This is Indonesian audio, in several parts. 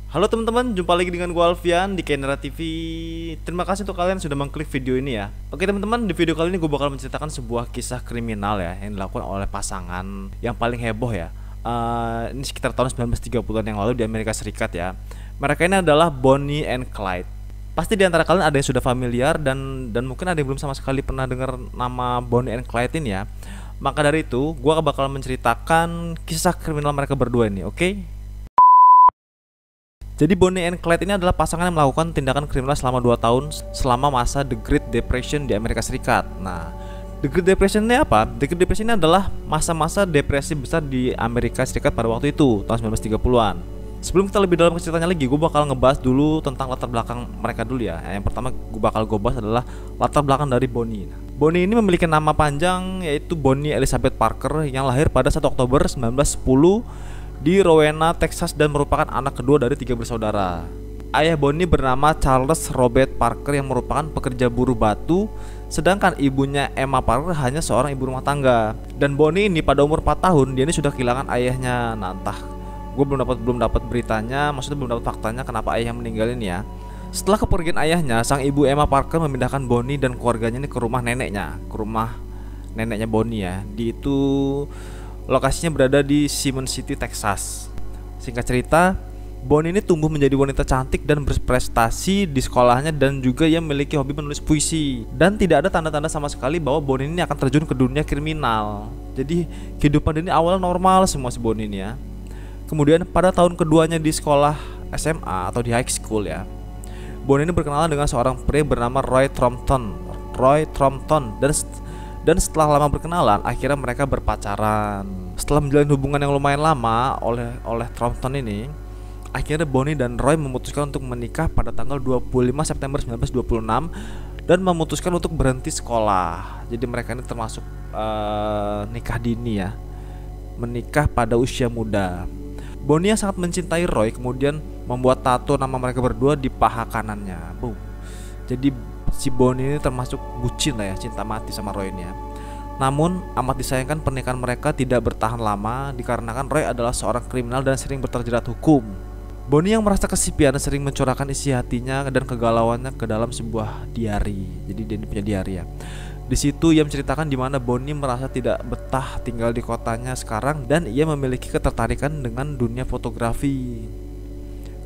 Halo teman-teman, jumpa lagi dengan gue Alfian di Kenera TV. Terima kasih untuk kalian sudah mengklik video ini ya. Oke teman-teman, di video kali ini gue bakal menceritakan sebuah kisah kriminal ya yang dilakukan oleh pasangan yang paling heboh ya. Ini sekitar tahun 1930-an yang lalu di Amerika Serikat ya. Mereka ini adalah Bonnie and Clyde. Pasti di antara kalian ada yang sudah familiar dan mungkin ada yang belum sama sekali pernah dengar nama Bonnie and Clyde ini ya. Maka dari itu, gue bakal menceritakan kisah kriminal mereka berdua ini, oke? Jadi Bonnie and Clyde ini adalah pasangan yang melakukan tindakan kriminal selama 2 tahun selama masa The Great Depression di Amerika Serikat. Nah, The Great Depression ini apa? The Great Depression ini adalah masa-masa depresi besar di Amerika Serikat pada waktu itu, tahun 1930-an. Sebelum kita lebih dalam ke ceritanya lagi, gue bakal ngebahas dulu tentang latar belakang mereka dulu ya. Yang pertama gue bakal bahas adalah latar belakang dari Bonnie. Bonnie ini memiliki nama panjang yaitu Bonnie Elizabeth Parker yang lahir pada 1 Oktober 1910 di Rowena, Texas dan merupakan anak kedua dari 3 bersaudara. Ayah Bonnie bernama Charles Robert Parker yang merupakan pekerja buruh batu, sedangkan ibunya Emma Parker hanya seorang ibu rumah tangga. Dan Bonnie ini pada umur 4 tahun dia ini sudah kehilangan ayahnya. Nah, entah gue belum dapat beritanya, maksudnya belum dapat faktanya kenapa ayahnya meninggal ini ya. Setelah kepergian ayahnya, sang ibu Emma Parker memindahkan Bonnie dan keluarganya ini ke rumah neneknya Bonnie ya. Di itu lokasinya berada di Simmons City, Texas. Singkat cerita, Bonnie ini tumbuh menjadi wanita cantik dan berprestasi di sekolahnya dan juga ia memiliki hobi menulis puisi. Dan tidak ada tanda-tanda sama sekali bahwa Bonnie ini akan terjun ke dunia kriminal. Jadi kehidupan ini awalnya normal semua si Bonnie ini ya. Kemudian pada tahun keduanya di sekolah SMA atau di high school ya, Bonnie ini berkenalan dengan seorang pria bernama Roy Thrompton dan setelah lama berkenalan, akhirnya mereka berpacaran. Setelah menjalin hubungan yang lumayan lama oleh Thrompton ini, akhirnya Bonnie dan Roy memutuskan untuk menikah pada tanggal 25 September 1926 dan memutuskan untuk berhenti sekolah. Jadi mereka ini termasuk nikah dini ya, menikah pada usia muda. Bonnie yang sangat mencintai Roy kemudian membuat tato nama mereka berdua di paha kanannya. Boom. Jadi si Bonnie ini termasuk bucin lah ya, cinta mati sama Roy ini ya. Namun amat disayangkan pernikahan mereka tidak bertahan lama dikarenakan Roy adalah seorang kriminal dan sering terjerat hukum. Bonnie yang merasa kesepian sering mencurahkan isi hatinya dan kegalauannya ke dalam sebuah diary. Jadi dia punya diary ya. Di situ ia menceritakan di mana Bonnie merasa tidak betah tinggal di kotanya sekarang dan ia memiliki ketertarikan dengan dunia fotografi.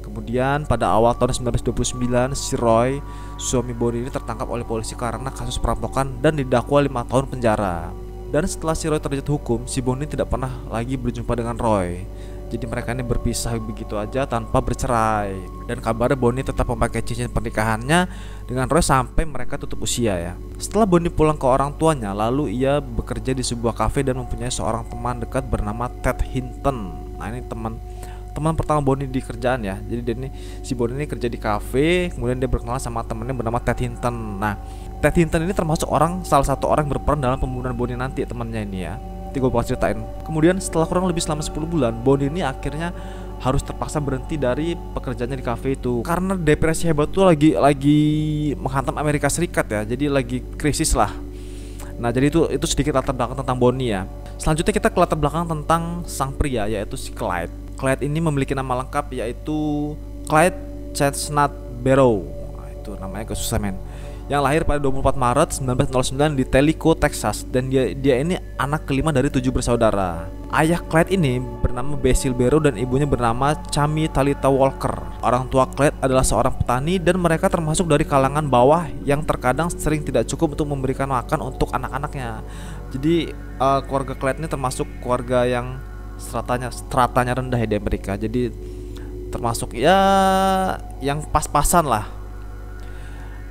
Kemudian pada awal tahun 1929 si Roy, suami Bonnie ini tertangkap oleh polisi karena kasus perampokan dan didakwa 5 tahun penjara. Dan setelah si Roy terjerat hukum, si Bonnie tidak pernah lagi berjumpa dengan Roy. Jadi mereka ini berpisah begitu aja tanpa bercerai. Dan kabarnya Bonnie tetap memakai cincin pernikahannya dengan Roy sampai mereka tutup usia ya. Setelah Bonnie pulang ke orang tuanya, lalu ia bekerja di sebuah kafe dan mempunyai seorang teman dekat bernama Ted Hinton. Nah, ini teman pertama Bonnie di kerjaan ya. Jadi si Bonnie ini kerja di kafe, kemudian dia berkenalan sama temannya bernama Ted Hinton. Nah, Ted Hinton ini termasuk salah satu orang yang berperan dalam pembunuhan Bonnie nanti, temannya ini ya. Nanti gue bakal ceritain. Kemudian setelah kurang lebih selama 10 bulan, Bonnie ini akhirnya harus terpaksa berhenti dari pekerjaannya di kafe itu karena depresi hebat tuh lagi menghantam Amerika Serikat ya. Jadi lagi krisis lah. Nah, jadi itu sedikit latar belakang tentang Bonnie ya. Selanjutnya kita ke latar belakang tentang sang pria yaitu si Clyde. Clyde ini memiliki nama lengkap yaitu Clyde Chestnut Barrow. Nah, itu namanya agak susah men. Yang lahir pada 24 Maret 1909 di Tellico, Texas. Dan dia ini anak kelima dari 7 bersaudara. Ayah Clyde ini bernama Basil Barrow dan ibunya bernama Chami Talita Walker. Orang tua Clyde adalah seorang petani dan mereka termasuk dari kalangan bawah yang terkadang sering tidak cukup untuk memberikan makan untuk anak-anaknya. Jadi keluarga Clyde ini termasuk keluarga yang stratanya rendah ya di Amerika. Jadi termasuk ya yang pas-pasan lah.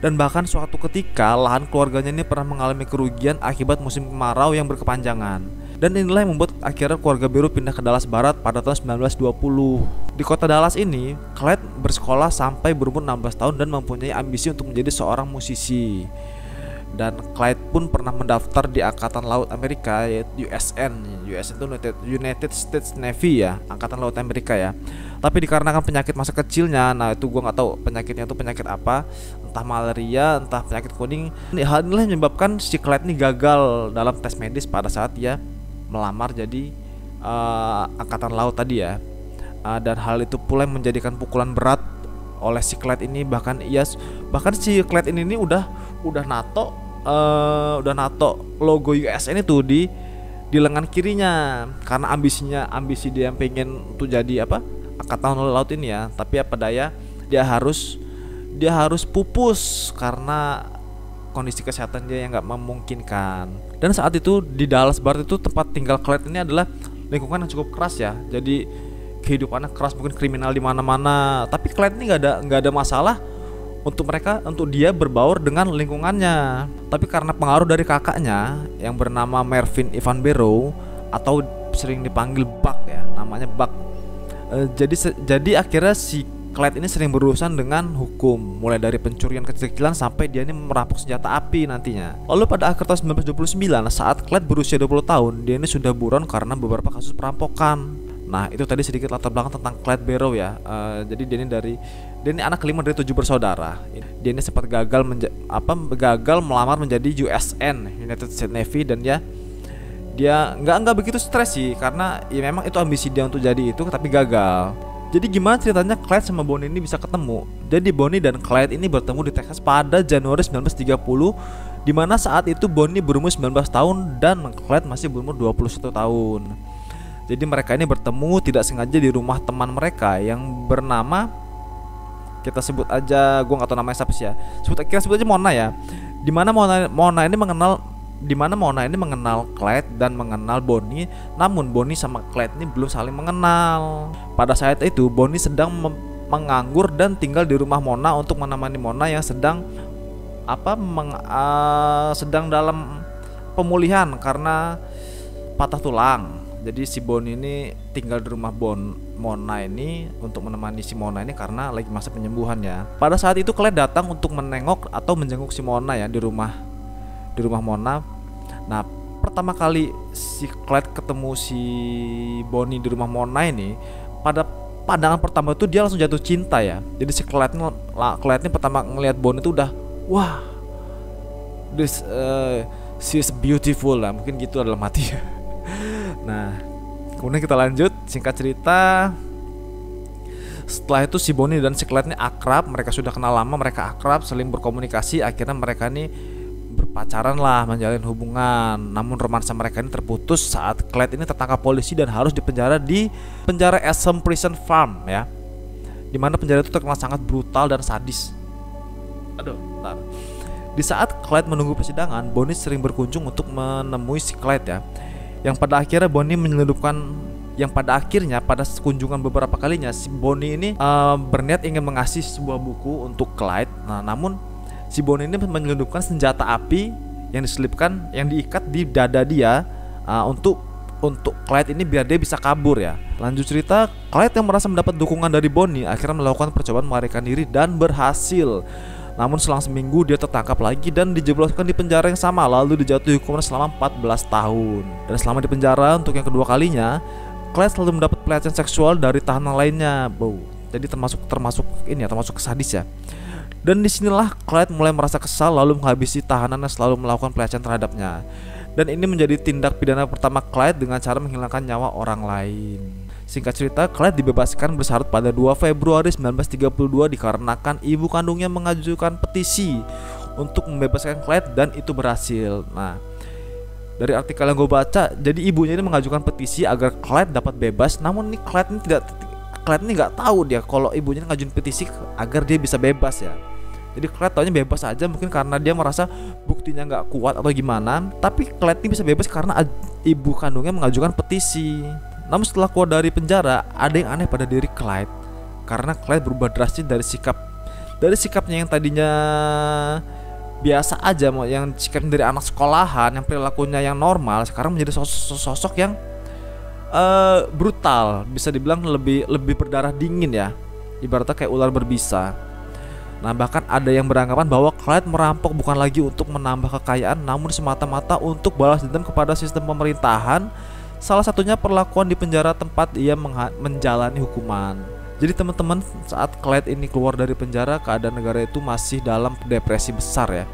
Dan bahkan suatu ketika lahan keluarganya ini pernah mengalami kerugian akibat musim kemarau yang berkepanjangan. Dan inilah yang membuat akhirnya keluarga Barrow pindah ke Dallas Barat pada tahun 1920. Di kota Dallas ini, Clyde bersekolah sampai berumur 16 tahun dan mempunyai ambisi untuk menjadi seorang musisi. Dan Clyde pun pernah mendaftar di Angkatan Laut Amerika yaitu USN itu United States Navy ya, Angkatan Laut Amerika ya. Tapi dikarenakan penyakit masa kecilnya, nah itu gue nggak tahu penyakitnya itu penyakit apa, entah malaria, entah penyakit kuning. Hal inilah yang menyebabkan si Clyde ini gagal dalam tes medis pada saat dia melamar jadi Angkatan Laut tadi ya. Dan hal itu pula yang menjadikan pukulan berat oleh si Clyde ini. Bahkan si Clyde ini udah nato logo USN itu di lengan kirinya, karena ambisi dia yang pengen untuk jadi angkatan laut ini ya. Tapi apa daya, dia harus pupus karena kondisi kesehatan dia yang nggak memungkinkan. Dan saat itu di Dallas Barat itu tempat tinggal Clyde ini adalah lingkungan yang cukup keras ya. Jadi kehidupannya keras, mungkin kriminal di mana-mana. Tapi Clyde ini nggak ada masalah untuk dia berbaur dengan lingkungannya. Tapi karena pengaruh dari kakaknya yang bernama Mervyn Ivan Barrow, atau sering dipanggil Buck ya, namanya Buck. Jadi akhirnya si Clyde ini sering berurusan dengan hukum, mulai dari pencurian kecil-kecilan sampai dia ini merampok senjata api nantinya. Lalu pada akhir tahun 1929, saat Clyde berusia 20 tahun, dia ini sudah buron karena beberapa kasus perampokan. Nah, itu tadi sedikit latar belakang tentang Clyde Barrow ya. Jadi dia ini anak kelima dari 7 bersaudara. Dia ini sempat gagal melamar menjadi USN, United States Navy, dan dia nggak begitu stres sih, karena ya memang itu ambisi dia untuk jadi itu, tapi gagal. Jadi gimana ceritanya Clyde sama Bonnie ini bisa ketemu? Jadi Bonnie dan Clyde ini bertemu di Texas pada Januari 1930, di mana saat itu Bonnie berumur 19 tahun dan Clyde masih berumur 21 tahun. Jadi mereka ini bertemu tidak sengaja di rumah teman mereka yang bernama, kita sebut aja, gue nggak tahu namanya siapa sih ya, kita sebut aja Mona ya. Dimana Mona ini mengenal Clyde dan mengenal Bonnie. Namun Bonnie sama Clyde ini belum saling mengenal. Pada saat itu Bonnie sedang menganggur dan tinggal di rumah Mona untuk menemani Mona yang sedang dalam pemulihan karena patah tulang. Jadi si Bonnie ini tinggal di rumah Mona ini untuk menemani si Mona ini karena lagi masa penyembuhan ya. Pada saat itu Clyde datang untuk menengok atau menjenguk si Mona ya di rumah Mona. Nah, pertama kali si Clyde ketemu si Bonnie di rumah Mona ini, pada pandangan pertama itu dia langsung jatuh cinta ya. Jadi si Clyde ini pertama ngelihat Bonnie itu udah, wah, she is beautiful lah, mungkin gitu dalam hati ya. Nah, kemudian kita lanjut, singkat cerita, setelah itu si Bonnie dan si Clyde ini akrab. Mereka sudah kenal lama, mereka akrab, saling berkomunikasi. Akhirnya mereka ini berpacaran lah, menjalin hubungan. Namun romansa mereka ini terputus saat Clyde ini tertangkap polisi dan harus dipenjara di penjara Esham Prison Farm ya, dimana penjara itu terkenal sangat brutal dan sadis. Bentar. Di saat Clyde menunggu persidangan, Bonnie sering berkunjung untuk menemui si Clyde ya. Yang pada akhirnya pada kunjungan beberapa kalinya si Bonnie ini berniat ingin mengasih sebuah buku untuk Clyde. Nah, namun si Bonnie ini menyelundupkan senjata api yang diikat di dada dia untuk Clyde ini biar dia bisa kabur ya. Lanjut cerita, Clyde yang merasa mendapat dukungan dari Bonnie akhirnya melakukan percobaan melarikan diri dan berhasil. Namun selang seminggu dia tertangkap lagi dan dijebloskan di penjara yang sama, lalu dijatuhi hukuman selama 14 tahun. Dan selama di penjara untuk yang kedua kalinya, Clyde selalu mendapat pelecehan seksual dari tahanan lainnya. Jadi termasuk sadis ya. Dan disinilah Clyde mulai merasa kesal lalu menghabisi tahanan yang selalu melakukan pelecehan terhadapnya. Dan ini menjadi tindak pidana pertama Clyde dengan cara menghilangkan nyawa orang lain. Singkat cerita, Clyde dibebaskan bersyarat pada 2 Februari 1932 dikarenakan ibu kandungnya mengajukan petisi untuk membebaskan Clyde dan itu berhasil. Nah, dari artikel yang gue baca, jadi ibunya ini mengajukan petisi agar Clyde dapat bebas. Namun Clyde ini nggak tahu dia kalau ibunya ngajuin petisi agar dia bisa bebas ya. Jadi Clyde taunya bebas aja, mungkin karena dia merasa buktinya nggak kuat atau gimana. Tapi Clyde ini bisa bebas karena ibu kandungnya mengajukan petisi. Namun setelah keluar dari penjara, ada yang aneh pada diri Clyde, karena Clyde berubah drastis dari sikapnya yang tadinya biasa aja, yang sikapnya dari anak sekolahan, yang perilakunya yang normal, sekarang menjadi sosok yang brutal, bisa dibilang lebih berdarah dingin ya, ibaratnya kayak ular berbisa. Nah, bahkan ada yang beranggapan bahwa Clyde merampok bukan lagi untuk menambah kekayaan, namun semata-mata untuk balas dendam kepada sistem pemerintahan. Salah satunya perlakuan di penjara tempat ia menjalani hukuman. Jadi teman-teman, saat Clyde ini keluar dari penjara, keadaan negara itu masih dalam depresi besar ya.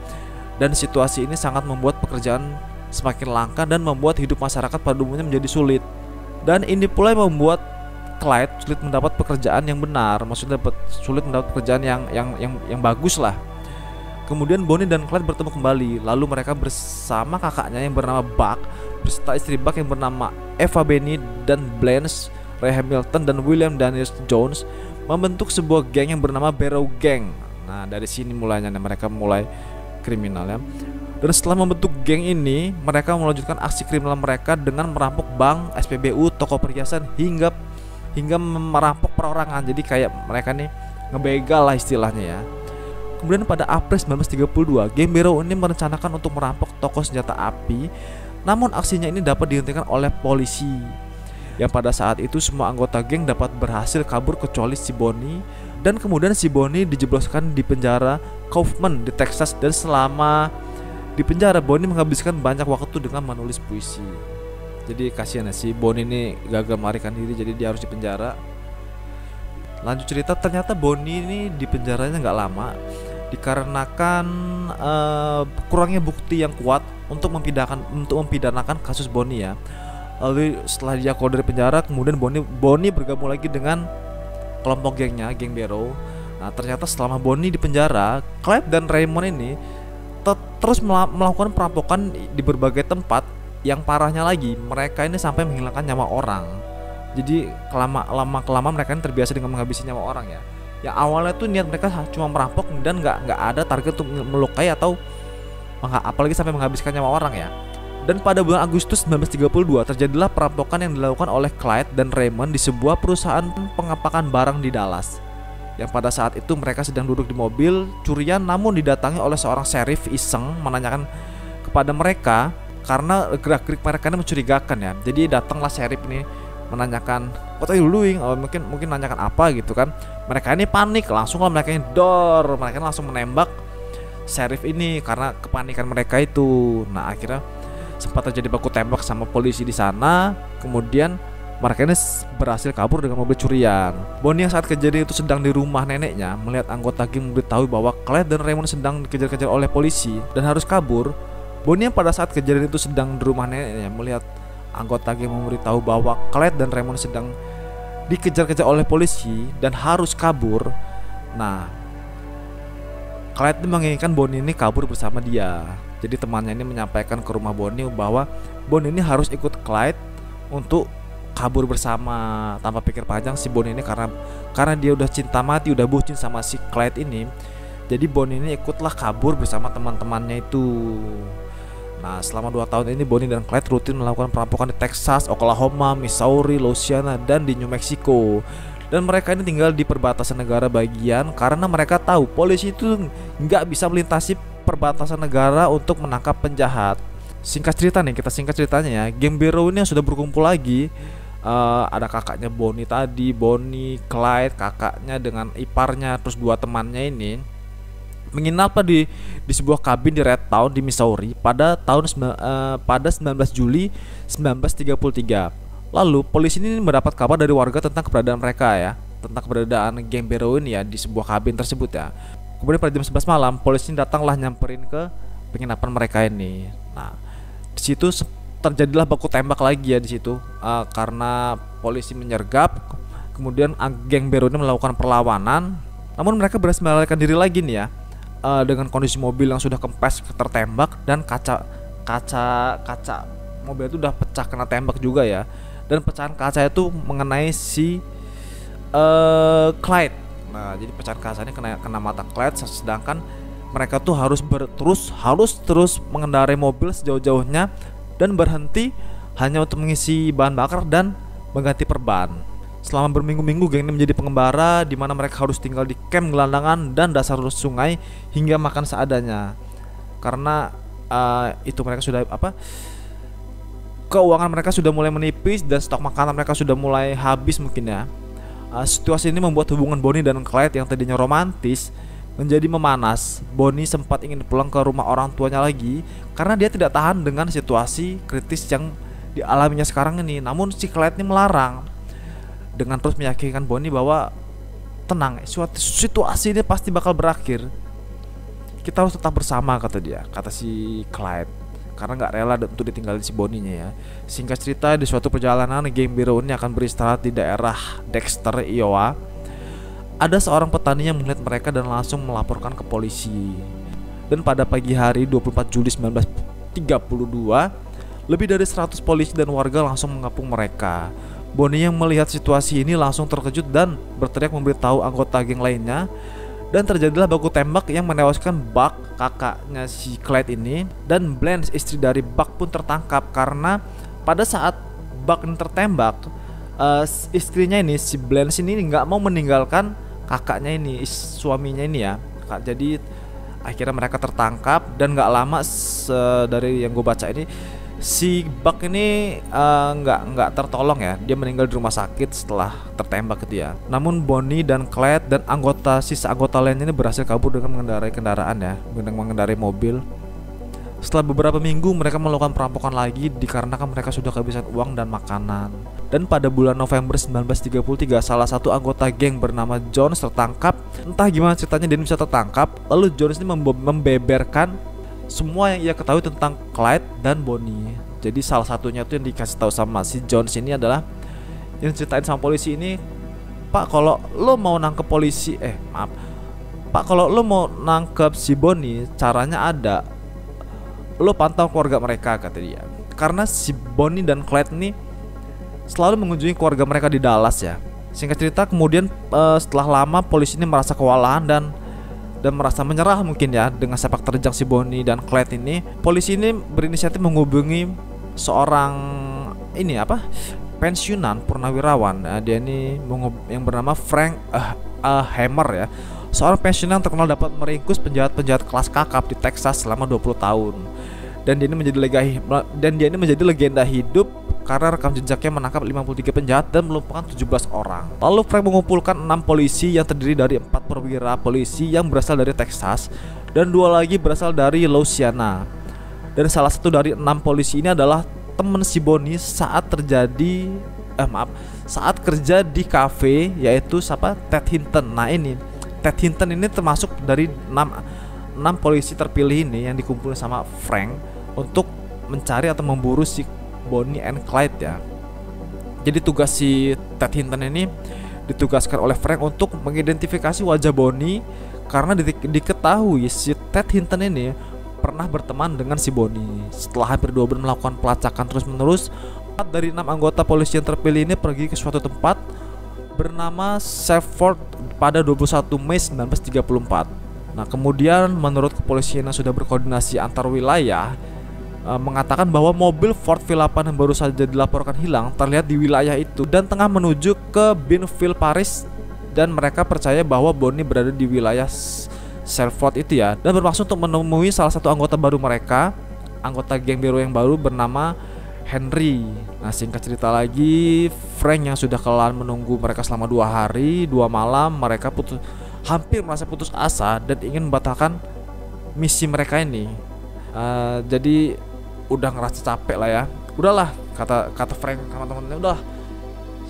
Dan situasi ini sangat membuat pekerjaan semakin langka dan membuat hidup masyarakat pada umumnya menjadi sulit. Dan ini pula yang membuat Clyde sulit mendapat pekerjaan yang benar, maksudnya sulit mendapat pekerjaan yang bagus lah. Kemudian Bonnie dan Clyde bertemu kembali, lalu mereka bersama kakaknya yang bernama Buck beserta istri Buck yang bernama Eva Benny dan Blanche Ray Hamilton dan William Daniels Jones membentuk sebuah geng yang bernama Barrow Gang. Nah, dari sini mulainya mereka mulai kriminal ya. Dan setelah membentuk geng ini, mereka melanjutkan aksi kriminal mereka dengan merampok bank, SPBU, toko perhiasan hingga merampok perorangan. Jadi kayak mereka nih ngebegal lah istilahnya ya. Kemudian pada April 1932, geng Barrow ini merencanakan untuk merampok toko senjata api. Namun aksinya ini dapat dihentikan oleh polisi. Yang pada saat itu semua anggota geng dapat berhasil kabur kecuali si Bonnie. Dan kemudian si Bonnie dijebloskan di penjara Kaufman di Texas. Dan selama di penjara, Bonnie menghabiskan banyak waktu dengan menulis puisi. Jadi kasihan ya, si Bonnie ini gagal melarikan diri, jadi dia harus di penjara. Lanjut cerita, ternyata Bonnie ini di penjaranya nggak lama dikarenakan kurangnya bukti yang kuat untuk mempidanakan kasus Bonnie ya. Lalu setelah dia keluar dari penjara, kemudian Bonnie bergabung lagi dengan kelompok gengnya, geng Barrow. Nah, ternyata selama Bonnie di penjara, Clyde dan Raymond ini terus melakukan perampokan di berbagai tempat. Yang parahnya lagi, mereka ini sampai menghilangkan nyawa orang. Jadi lama-kelamaan mereka ini terbiasa dengan menghabisi nyawa orang ya. Yang awalnya tuh niat mereka cuma merampok dan nggak ada target untuk melukai atau apalagi sampai menghabiskan nyawa orang ya. Dan pada bulan Agustus 1932 terjadilah perampokan yang dilakukan oleh Clyde dan Raymond di sebuah perusahaan pengapakan barang di Dallas. Yang pada saat itu mereka sedang duduk di mobil curian, namun didatangi oleh seorang sheriff iseng menanyakan kepada mereka karena gerak-gerik mereka ini mencurigakan ya. Jadi datanglah sheriff ini menanyakan what are you doing? Mungkin nanyakan apa gitu kan. Mereka ini panik, langsung lah mereka ini mereka langsung menembak sheriff ini karena kepanikan mereka itu. Nah, akhirnya sempat terjadi baku tembak sama polisi di sana. Kemudian mereka ini berhasil kabur dengan mobil curian. Bonnie yang saat kejadian itu sedang di rumah neneknya melihat anggota geng memberitahu bahwa Clyde dan Raymond sedang dikejar-kejar oleh polisi dan harus kabur. Bonnie yang pada saat kejadian itu sedang di rumah neneknya melihat anggota geng memberitahu bahwa Clyde dan Raymond sedang dikejar-kejar oleh polisi dan harus kabur. Nah, Clyde menginginkan Bonnie ini kabur bersama dia. Jadi temannya ini menyampaikan ke rumah Bonnie bahwa Bonnie ini harus ikut Clyde untuk kabur bersama. Tanpa pikir panjang si Bonnie ini karena dia udah cinta mati, udah bucin sama si Clyde ini. Jadi Bonnie ini ikutlah kabur bersama teman-temannya itu. Nah, selama 2 tahun ini Bonnie dan Clyde rutin melakukan perampokan di Texas, Oklahoma, Missouri, Louisiana, dan di New Mexico. Dan mereka ini tinggal di perbatasan negara bagian karena mereka tahu polisi itu nggak bisa melintasi perbatasan negara untuk menangkap penjahat. Singkat cerita nih, kita singkat ceritanya ya. Geng Barrow ini yang sudah berkumpul lagi. Ada kakaknya Bonnie tadi, Bonnie, Clyde, kakaknya dengan iparnya, terus 2 temannya ini menginap di sebuah kabin di Red Town di Missouri pada 19 Juli 1933. Lalu polisi ini mendapat kabar dari warga tentang keberadaan mereka ya, tentang keberadaan geng Barrow ini ya di sebuah kabin tersebut ya. Kemudian pada jam 11 malam polisi datanglah nyamperin ke penginapan mereka ini. Nah, di situ terjadilah baku tembak lagi ya di situ karena polisi menyergap. Kemudian geng Barrow ini melakukan perlawanan, namun mereka berhasil melarikan diri lagi nih ya. Dengan kondisi mobil yang sudah kempes tertembak dan kaca mobil itu udah pecah kena tembak juga ya. Dan pecahan kaca itu mengenai si Clyde. Nah, jadi pecahan kacanya kena mata Clyde, sedangkan mereka tuh harus terus mengendarai mobil sejauh-jauhnya dan berhenti hanya untuk mengisi bahan bakar dan mengganti perban. Selama berminggu-minggu geng ini menjadi pengembara di mana mereka harus tinggal di camp gelandangan dan dasar sungai hingga makan seadanya. Karena itu mereka sudah keuangan mereka sudah mulai menipis dan stok makanan mereka sudah mulai habis mungkin ya. Situasi ini membuat hubungan Bonnie dan Clyde yang tadinya romantis menjadi memanas. Bonnie sempat ingin pulang ke rumah orang tuanya lagi karena dia tidak tahan dengan situasi kritis yang dialaminya sekarang ini. Namun si Clyde ini melarang dengan terus meyakinkan Bonnie bahwa tenang, suatu situasi ini pasti bakal berakhir. Kita harus tetap bersama, kata dia, kata si Clyde. karena nggak rela untuk ditinggalin si Bonnie-nya ya. Singkat cerita, di suatu perjalanan geng biru ini akan beristirahat di daerah Dexter, Iowa. Ada seorang petani yang melihat mereka dan langsung melaporkan ke polisi. Dan pada pagi hari 24 Juli 1932, lebih dari 100 polisi dan warga langsung mengepung mereka. Bonnie yang melihat situasi ini langsung terkejut dan berteriak memberitahu anggota geng lainnya. Dan terjadilah baku tembak yang menewaskan Buck, kakaknya si Clyde ini, dan Blanche, istri dari Buck pun tertangkap. Karena pada saat Buck ini tertembak, istrinya ini, si Blanche ini nggak mau meninggalkan kakaknya ini, suaminya ini ya. Jadi akhirnya mereka tertangkap dan nggak lama dari yang gue baca ini, si Buck ini nggak tertolong ya, dia meninggal di rumah sakit setelah tertembak gitu ya. Namun Bonnie dan Clyde dan sisa anggota lainnya ini berhasil kabur dengan mengendarai kendaraan ya, dengan mengendarai mobil. Setelah beberapa minggu mereka melakukan perampokan lagi dikarenakan mereka sudah kehabisan uang dan makanan. Dan pada bulan November 1933, salah satu anggota geng bernama Jones tertangkap. Entah gimana ceritanya dia bisa tertangkap. Lalu Jones ini membeberkan semua yang ia ketahui tentang Clyde dan Bonnie. Jadi salah satunya tuh yang dikasih tahu sama si Jones ini adalah yang ceritain sama polisi ini, Pak, kalau lo mau nangkep Pak, kalau lo mau nangkep si Bonnie, caranya ada, lo pantau keluarga mereka, kata dia. Karena si Bonnie dan Clyde ini selalu mengunjungi keluarga mereka di Dallas ya. Singkat cerita, kemudian setelah lama polisi ini merasa kewalahan dan merasa menyerah mungkin ya dengan sepak terjang si Bonnie dan Clyde ini. Polisi ini berinisiatif menghubungi seorang pensiunan purnawirawan. Dia ini yang bernama Frank Hammer ya. Seorang pensiunan terkenal dapat meringkus penjahat-penjahat kelas kakap di Texas selama 20 tahun. Dan dia ini menjadi legenda hidup karena rekam jejaknya menangkap 53 penjahat dan melumpuhkan 17 orang. Lalu Frank mengumpulkan 6 polisi yang terdiri dari 4 perwira polisi yang berasal dari Texas dan 2 lagi berasal dari Louisiana. Dan salah satu dari 6 polisi ini adalah teman si Bonnie saat kerja di kafe, yaitu Ted Hinton. Nah ini Ted Hinton ini termasuk dari 6 polisi terpilih ini yang dikumpulkan sama Frank untuk mencari atau memburu si Bonnie and Clyde ya. Jadi tugas si Ted Hinton ini ditugaskan oleh Frank untuk mengidentifikasi wajah Bonnie karena diketahui si Ted Hinton ini pernah berteman dengan si Bonnie. Setelah hampir 2 bulan melakukan pelacakan terus-menerus, 4 dari 6 anggota polisi yang terpilih ini pergi ke suatu tempat bernama Shreveport pada 21 Mei 1934. Nah, kemudian menurut kepolisian yang sudah berkoordinasi antar wilayah mengatakan bahwa mobil Ford V8 yang baru saja dilaporkan hilang terlihat di wilayah itu dan tengah menuju ke Binville, Paris, dan mereka percaya bahwa Bonnie berada di wilayah Shreveport itu ya, dan bermaksud untuk menemui salah satu anggota baru mereka, anggota geng biru yang baru bernama Henry. Nah, singkat cerita lagi, Frank yang sudah kelelahan menunggu mereka selama 2 hari 2 malam, mereka hampir merasa putus asa dan ingin membatalkan misi mereka ini. Jadi udah ngerasa capek lah ya. Udahlah, kata Frank sama teman-temannya,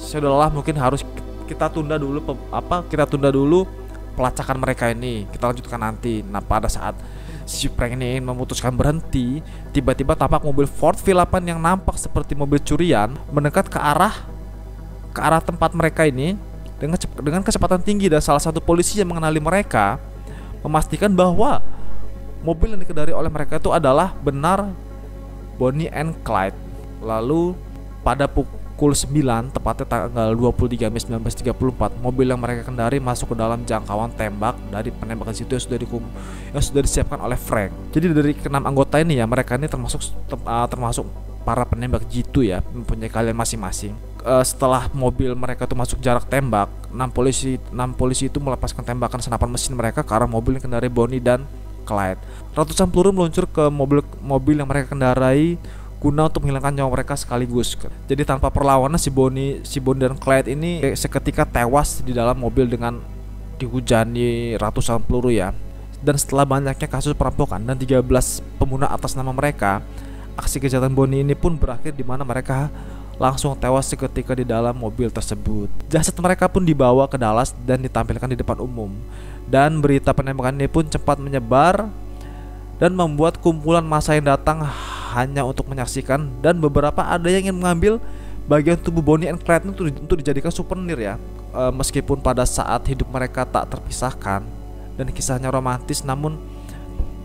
sudahlah, mungkin harus kita tunda dulu pelacakan mereka ini. Kita lanjutkan nanti. Nah, pada saat si Frank ini memutuskan berhenti, tiba-tiba tampak mobil Ford V8 yang nampak seperti mobil curian mendekat ke arah tempat mereka ini dengan kecepatan tinggi, dan salah satu polisi yang mengenali mereka memastikan bahwa mobil yang dikendarai oleh mereka itu adalah benar Bonnie and Clyde. Lalu pada pukul 9 tepatnya tanggal 23 Mei 1934, mobil yang mereka kendari masuk ke dalam jangkauan tembak dari penembakan situ yang sudah disiapkan oleh Frank. Jadi dari ke-6 anggota ini ya, mereka ini termasuk para penembak jitu ya, mempunyai keahlian masing-masing. Setelah mobil mereka itu masuk jarak tembak, 6 polisi itu melepaskan tembakan senapan mesin mereka ke arah mobil yang kendarai Bonnie dan Clyde. Ratusan peluru meluncur ke mobil yang mereka kendarai guna untuk menghilangkan nyawa mereka sekaligus. Jadi tanpa perlawanan si Bonnie dan Clyde ini seketika tewas di dalam mobil dengan dihujani ratusan peluru ya. Dan setelah banyaknya kasus perampokan dan 13 pembunuhan atas nama mereka, aksi kejahatan Bonnie ini pun berakhir di mana mereka langsung tewas seketika di dalam mobil tersebut. Jasad mereka pun dibawa ke Dallas dan ditampilkan di depan umum. Dan berita penembakan ini pun cepat menyebar dan membuat kumpulan massa yang datang hanya untuk menyaksikan, dan beberapa ada yang ingin mengambil bagian tubuh Bonnie and Clyde untuk dijadikan souvenir ya. Meskipun pada saat hidup mereka tak terpisahkan dan kisahnya romantis, namun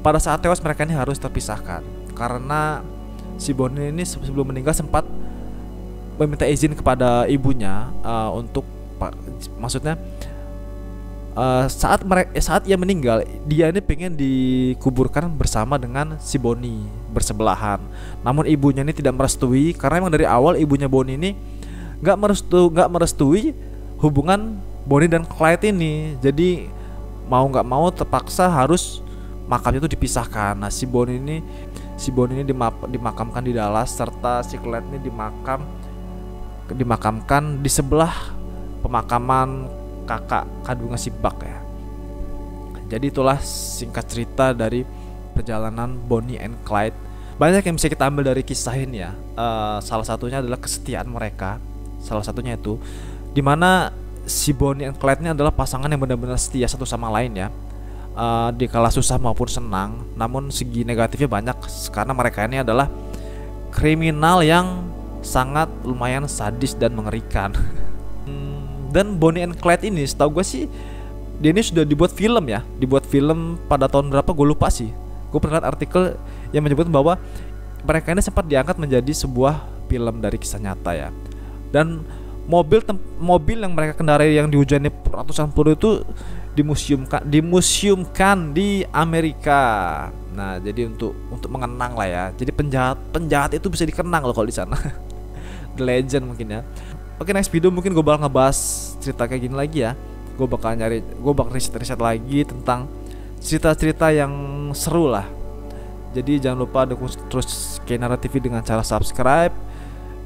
pada saat tewas mereka ini harus terpisahkan karena si Bonnie ini sebelum meninggal sempat meminta izin kepada ibunya untuk maksudnya saat ia meninggal, dia ini pengen dikuburkan bersama dengan si Bonnie bersebelahan. Namun ibunya ini tidak merestui karena emang dari awal ibunya Bonnie ini nggak merestui hubungan Bonnie dan Clyde ini. Jadi mau nggak mau terpaksa harus makamnya itu dipisahkan. Nah, si Bonnie ini dimakamkan di Dallas, serta si Clyde ini dimakamkan di sebelah pemakaman kakak kandungnya si Buck ya. Jadi itulah singkat cerita dari perjalanan Bonnie and Clyde. Banyak yang bisa kita ambil dari kisah ini ya. Salah satunya adalah kesetiaan mereka. Salah satunya itu dimana si Bonnie and Clyde ini adalah pasangan yang benar-benar setia satu sama lain ya. Di kala susah maupun senang. Namun segi negatifnya banyak karena mereka ini adalah kriminal yang sangat lumayan sadis dan mengerikan. Dan Bonnie and Clyde ini setahu gue sih dia ini sudah dibuat film ya. Dibuat film pada tahun berapa gue lupa sih. Gue pernah lihat artikel yang menyebut bahwa mereka ini sempat diangkat menjadi sebuah film dari kisah nyata ya. Dan mobil yang mereka kendarai yang dihujani ratusan peluru itu dimuseumkan di Amerika. Nah, jadi untuk mengenang lah ya. Jadi penjahat itu bisa dikenang loh kalau di sana. The legend mungkin ya. Oke, next video mungkin gue bakal ngebahas cerita kayak gini lagi ya. Gue bakal riset lagi tentang cerita-cerita yang seru lah. Jadi jangan lupa dukung terus Kenara TV dengan cara subscribe,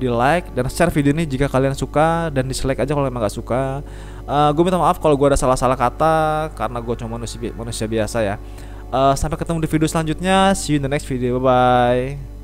di like, dan share video ini jika kalian suka, dan dislike aja kalau emang gak suka. Gue minta maaf kalau gue ada salah-salah kata karena gue cuma manusia biasa ya. Sampai ketemu di video selanjutnya. See you in the next video. Bye bye.